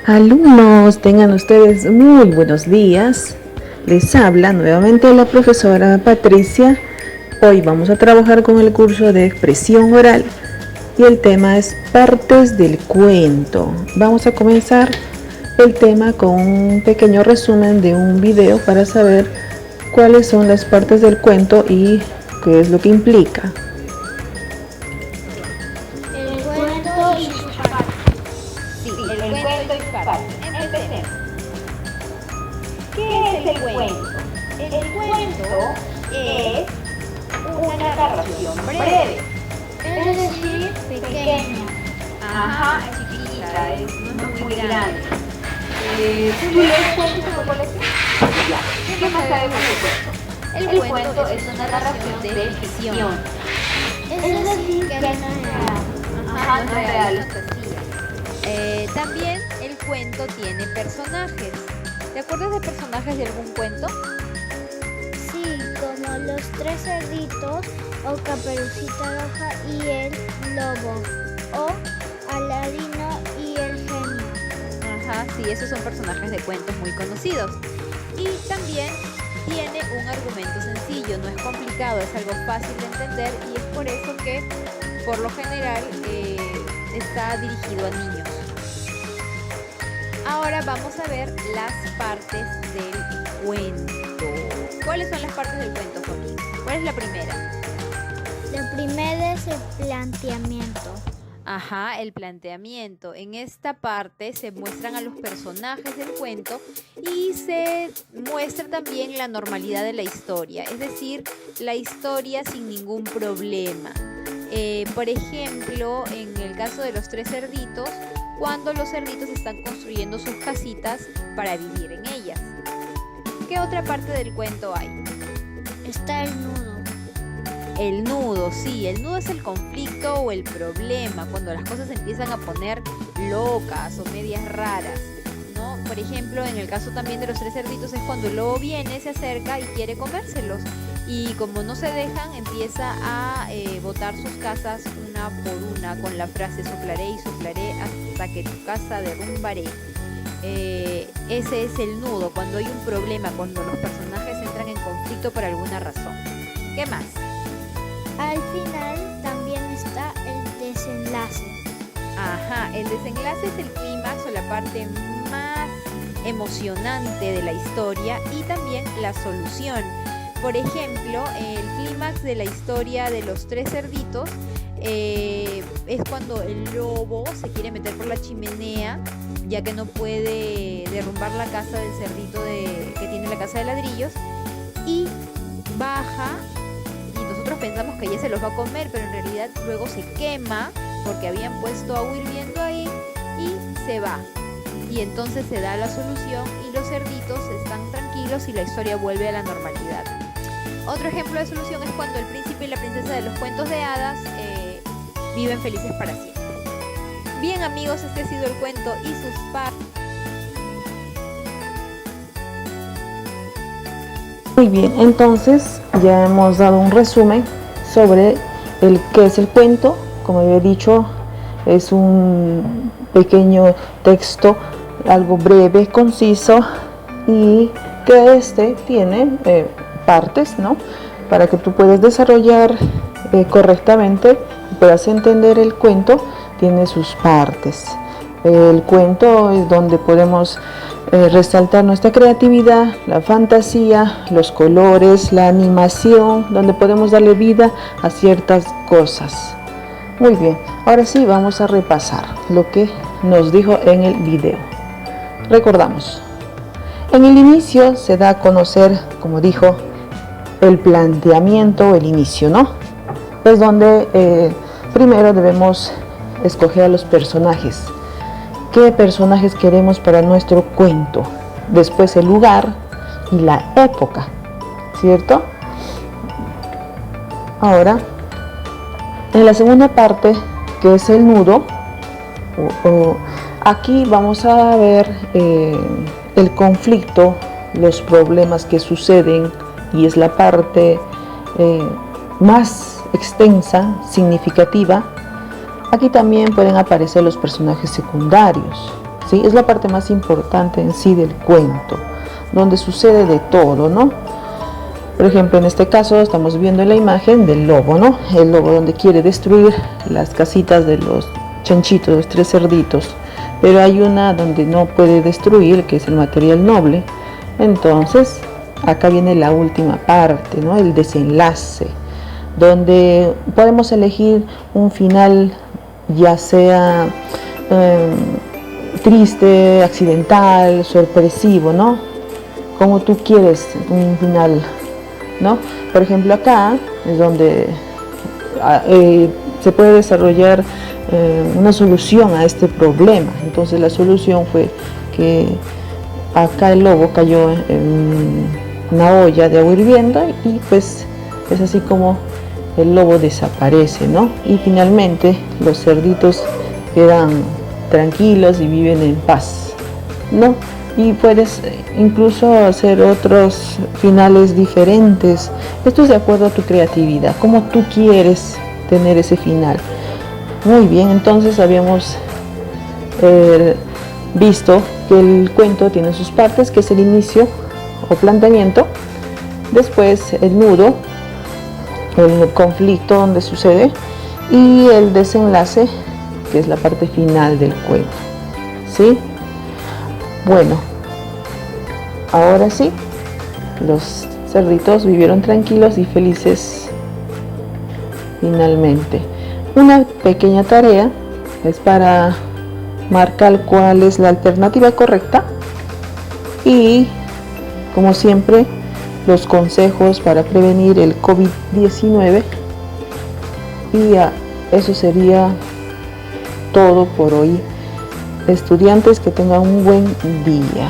Alumnos, tengan ustedes muy buenos días. Les habla nuevamente la profesora Patricia. Hoy vamos a trabajar con el curso de expresión oral y el tema es partes del cuento. Vamos a comenzar el tema con un pequeño resumen de un video para saber cuáles son las partes del cuento y qué es lo que implica. El cuento y sus partes. Sí, el cuento y sus partes. Empecemos. ¿Qué es el cuento? El cuento es una narración breve. Es decir, pequeña. Ajá, chiquita, no es muy grande. ¿Tú lees cuentos en tu colegio? Ya. ¿Qué más sabemos del cuento? El cuento es una narración de ficción. Es decir, que no es real. Ajá, no es real. También el cuento tiene personajes. ¿Te acuerdas de personajes de algún cuento? Sí, como los tres cerditos o Caperucita Roja y el lobo o Aladino y el genio. Ajá, sí, esos son personajes de cuentos muy conocidos. Y también tiene un argumento sencillo, no es complicado, es algo fácil de entender y es por eso que, por lo general, está dirigido a niños. Ahora vamos a ver las partes del cuento. ¿Cuáles son las partes del cuento, Joaquín? ¿Cuál es la primera? La primera es el planteamiento. Ajá, el planteamiento. En esta parte se muestran a los personajes del cuento y se muestra también la normalidad de la historia, es decir, la historia sin ningún problema. Por ejemplo, en el caso de los tres cerditos, cuando los cerditos están construyendo sus casitas para vivir en ellas. ¿Qué otra parte del cuento hay? Está el nudo. El nudo, sí, el nudo es el conflicto o el problema, cuando las cosas se empiezan a poner locas o medias raras, ¿no? Por ejemplo, en el caso también de los tres cerditos es cuando el lobo viene, se acerca y quiere comérselos. Y como no se dejan, empieza a botar sus casas una por una con la frase soplaré y soplaré hasta que tu casa derrumbaré. Ese es el nudo, cuando hay un problema, cuando los personajes entran en conflicto por alguna razón. ¿Qué más? Al final también está el desenlace. Ajá, el desenlace es el clímax o la parte más emocionante de la historia y también la solución. Por ejemplo, el clímax de la historia de los tres cerditos es cuando el lobo se quiere meter por la chimenea, ya que no puede derrumbar la casa del cerdito que tiene la casa de ladrillos, y baja, y nosotros pensamos que ya se los va a comer, pero en realidad luego se quema porque habían puesto agua hirviendo ahí y se va. Y entonces se da la solución y los cerditos están tranquilos y la historia vuelve a la normalidad. Otro ejemplo de solución es cuando el príncipe y la princesa de los cuentos de hadas viven felices para siempre. Bien, amigos, este ha sido el cuento y sus partes. Muy bien, entonces ya hemos dado un resumen sobre qué es el cuento. Como había dicho, es un pequeño texto, algo breve, conciso, y que tiene partes, ¿no? Para que tú puedas desarrollar correctamente y puedas entender el cuento, tiene sus partes. El cuento es donde podemos resaltar nuestra creatividad, la fantasía, los colores, la animación, donde podemos darle vida a ciertas cosas. Muy bien, ahora sí vamos a repasar lo que nos dijo en el video. Recordamos, en el inicio se da a conocer, como dijo, el planteamiento, el inicio, ¿no? Es donde primero debemos escoger a los personajes. ¿Qué personajes queremos para nuestro cuento? Después el lugar y la época, ¿cierto? Ahora, en la segunda parte, que es el nudo, aquí vamos a ver el conflicto, los problemas que suceden, y es la parte más extensa, significativa. Aquí también pueden aparecer los personajes secundarios, ¿sí? Es la parte más importante en sí del cuento, donde sucede de todo, ¿no? Por ejemplo, en este caso estamos viendo la imagen del lobo, ¿no? El lobo donde quiere destruir las casitas de los chanchitos, los 3 cerditos, pero hay una donde no puede destruir, que es el material noble. Entonces, acá viene la última parte, ¿no? El desenlace, donde podemos elegir un final, ya sea triste, accidental, sorpresivo, ¿no? Como tú quieres un final, ¿no? Por ejemplo, acá es donde se puede desarrollar una solución a este problema. Entonces la solución fue que acá el lobo cayó en una olla de agua hirviendo y pues es así como el lobo desaparece, ¿no? Y finalmente los cerditos quedan tranquilos y viven en paz, ¿no? Y puedes incluso hacer otros finales diferentes. Esto es de acuerdo a tu creatividad, cómo tú quieres tener ese final. Muy bien, entonces habíamos visto que el cuento tiene sus partes, que es el inicio o planteamiento, después el nudo, el conflicto donde sucede, y el desenlace, que es la parte final del cuento, ¿sí? Bueno, ahora sí, los cerditos vivieron tranquilos y felices finalmente. Una pequeña tarea es para marcar cuál es la alternativa correcta y, como siempre, los consejos para prevenir el COVID-19. Y eso sería todo por hoy. Estudiantes, que tengan un buen día.